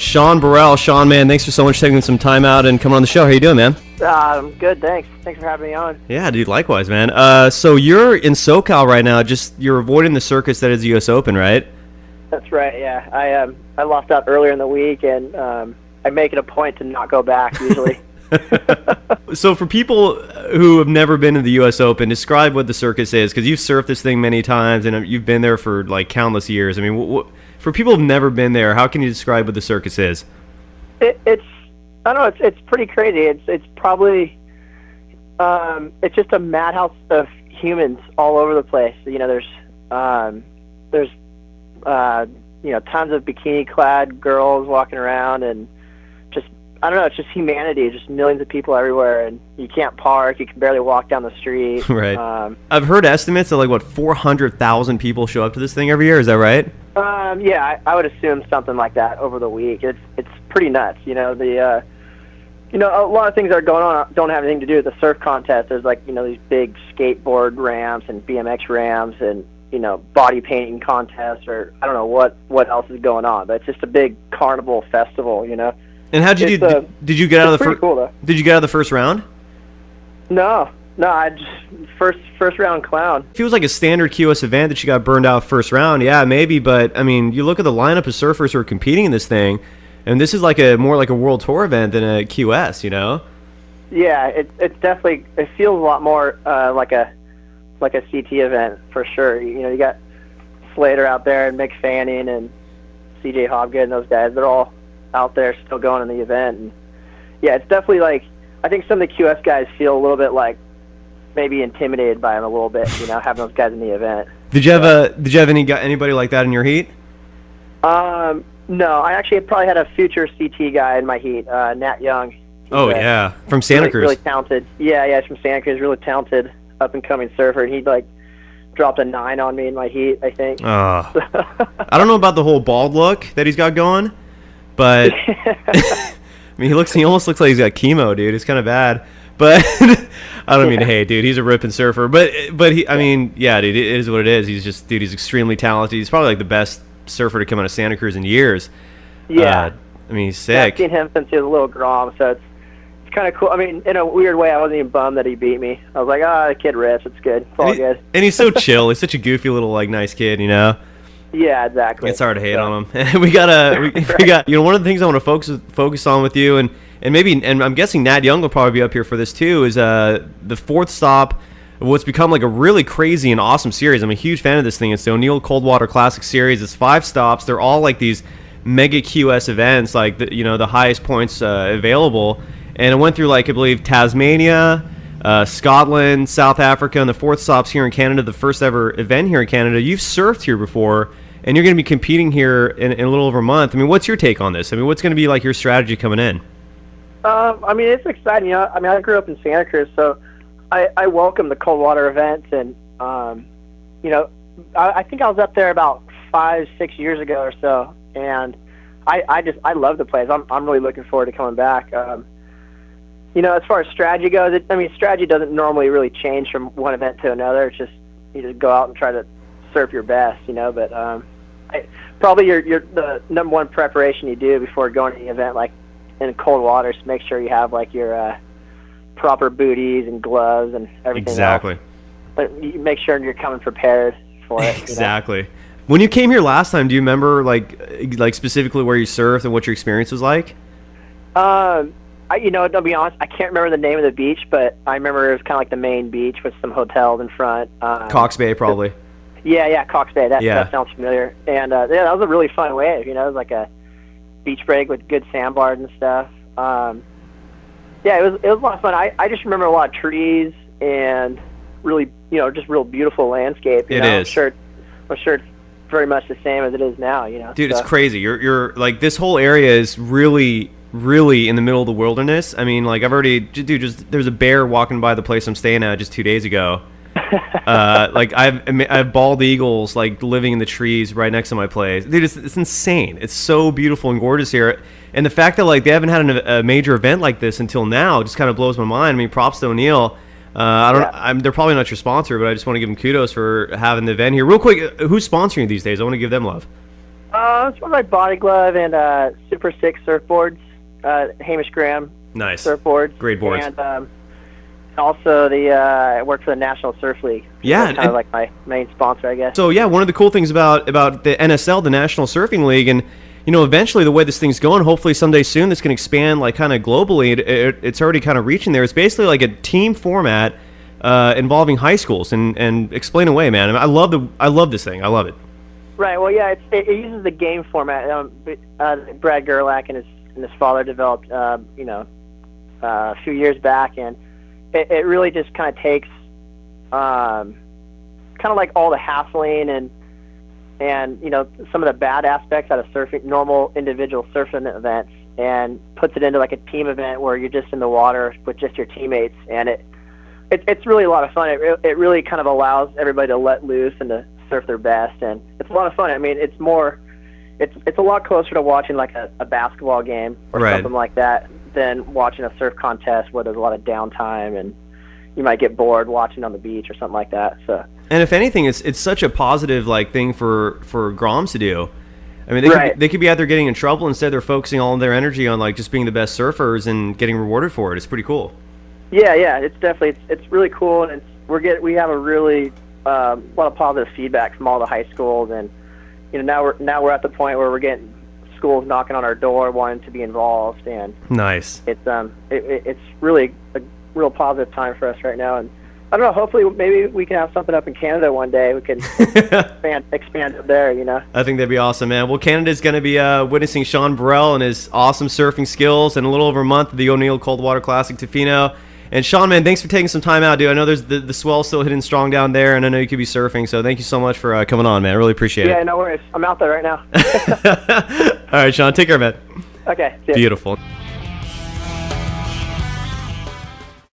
Shaun Burrell. Shaun, man, thanks for so much taking some time out and coming on the show. How you doing, man? I'm good, thanks. Thanks for having me on. Yeah, dude, likewise, man. So you're in SoCal right now. You're avoiding the circus that is the U.S. Open, right? That's right, yeah. I lost out earlier in the week, and I make it a point to not go back, usually. So for people who have never been to the U.S. Open, describe what the circus is, because you've surfed this thing many times, and you've been there for, like, countless years. I mean, for people who've never been there, how can you describe what the circus is? It's I don't know. It's pretty crazy. It's probably it's just a madhouse of humans all over the place. You know, there's tons of bikini-clad girls walking around, and just I don't know. It's just humanity. Just millions of people everywhere, and you can't park. You can barely walk down the street. Right. I've heard estimates that 400,000 people show up to this thing every year. Is that right? Yeah, I would assume something like that over the week. It's pretty nuts. You know, a lot of things that are going on don't have anything to do with the surf contest. There's these big skateboard ramps and BMX ramps and body painting contests, or I don't know what else is going on. But it's just a big carnival festival. And how'd you do? Did you get out of the first? Cool, did you get out of the first round? No. I just first round clown. Feels like a standard QS event that you got burned out first round. Yeah, maybe, but I mean, you look at the lineup of surfers who are competing in this thing, and this is more like a world tour event than a QS. Yeah, it's definitely, it feels a lot more like a CT event for sure. You got Slater out there and Mick Fanning and CJ Hobgood and those guys. They're all out there still going in the event. And yeah, it's definitely I think some of the QS guys feel a little bit maybe intimidated by him a little bit, having those guys in the event. Did you have anybody like that in your heat? No, I actually probably had a future CT guy in my heat, Nat Young. Yeah, from Santa Cruz. Really talented. Yeah, he's from Santa Cruz, really talented up and coming surfer, and he dropped a 9 on me in my heat, I think. I don't know about the whole bald look that he's got going, but I mean, he almost looks like he's got chemo, dude. It's kind of bad. But I don't mean to hate, dude. He's a ripping surfer. But he, I mean, yeah, dude, it is what it is. He's extremely talented. He's probably the best surfer to come out of Santa Cruz in years. Yeah. I mean, he's sick. Yeah, I've seen him since he was a little grom, so it's kind of cool. I mean, in a weird way, I wasn't even bummed that he beat me. I was like, the kid rips. It's good. It's all good. And he's so chill. He's such a goofy little nice kid, Yeah, exactly. It's hard to hate on him. we got one of the things I want to focus on with you, and I'm guessing Nat Young will probably be up here for this too, is the fourth stop of what's become a really crazy and awesome series. I'm a huge fan of this thing. It's the O'Neill Coldwater Classic Series. It's 5 stops. They're all these mega QS events, the highest points available. And it went through I believe Tasmania, Scotland, South Africa, and the fourth stop's here in Canada, the first ever event here in Canada. You've surfed here before, and you're going to be competing here in a little over a month. I mean, what's your take on this? I mean, what's going to be your strategy coming in? I mean, it's exciting. I grew up in Santa Cruz, so I welcome the cold water events, and I think I was up there about 5-6 years ago or so, and I love the place. I'm really looking forward to coming back. As far as strategy goes, strategy doesn't normally really change from one event to another. It's just you just go out and try to surf your best, But probably the number one preparation you do before going to the event, in cold water, to make sure you have your proper booties and gloves and everything. Exactly. Else. But you make sure you're coming prepared for it. Exactly. When you came here last time, do you remember specifically where you surfed and what your experience was like? To be honest, I can't remember the name of the beach, but I remember it was kind of the main beach with some hotels in front. Cox Bay, probably. Yeah, Cox Bay. That sounds familiar. And that was a really fun wave. It was a beach break with good sandbars and stuff. It was a lot of fun. I just remember a lot of trees and really, just real beautiful landscape. It is. I'm sure it's very much the same as it is now. Dude, it's crazy. You're this whole area is really in the middle of the wilderness. I mean, there's a bear walking by the place I'm staying at just 2 days ago. I have bald eagles living in the trees right next to my place. Dude, it's insane. It's so beautiful and gorgeous here, and the fact that they haven't had a major event like this until now just kind of blows my mind. I mean, props to O'Neill. They're probably not your sponsor, but I just want to give them kudos for having the event here. Real quick, who's sponsoring these days? I want to give them love. It's one of my Body Glove and Super 6 surfboards, Hamish Graham Nice. surfboards. Great boards. And also I work for the National Surf League. Yeah, That's kind of like my main sponsor, I guess. So yeah, one of the cool things about the NSL, the National Surfing League, and eventually the way this thing's going, hopefully someday soon, this can expand like kind of globally. It's already kind of reaching there. It's basically like a team format involving high schools. And explain away, man. I love this thing. I love it. Right. Well, yeah, it uses the game format. Brad Gerlach and his father developed, a few years back, and it really just kind of takes, kind of like all the hassling and some of the bad aspects out of surfing, normal individual surfing events, and puts it into like a team event where you're just in the water with just your teammates, and it's really a lot of fun. It really kind of allows everybody to let loose and to surf their best, and it's a lot of fun. I mean, it's a lot closer to watching like a basketball game or Right. something like that than watching a surf contest where there's a lot of downtime and you might get bored watching on the beach or something like that. So. And if anything, it's such a positive like thing for Groms to do. I mean, they could be out there getting in trouble. Instead, they're focusing all of their energy on like just being the best surfers and getting rewarded for it. It's pretty cool. Yeah, it's definitely it's really cool, and we have a really lot of positive feedback from all the high schools, and now we're at the point where we're getting schools knocking on our door wanting to be involved, and Nice. It's really a real positive time for us right now, and I don't know. Hopefully, maybe we can have something up in Canada one day. We can expand up there. I think that'd be awesome, man. Well, Canada's going to be witnessing Shaun Burrell and his awesome surfing skills in a little over a month at the O'Neill Cold Water Classic Tofino. And Shaun, man, thanks for taking some time out, dude. I know there's the swell still hitting strong down there, and I know you could be surfing, so thank you so much for coming on, man. I really appreciate it. Yeah, no worries. I'm out there right now. All right, Shaun, take care, man. Okay. See ya. Beautiful.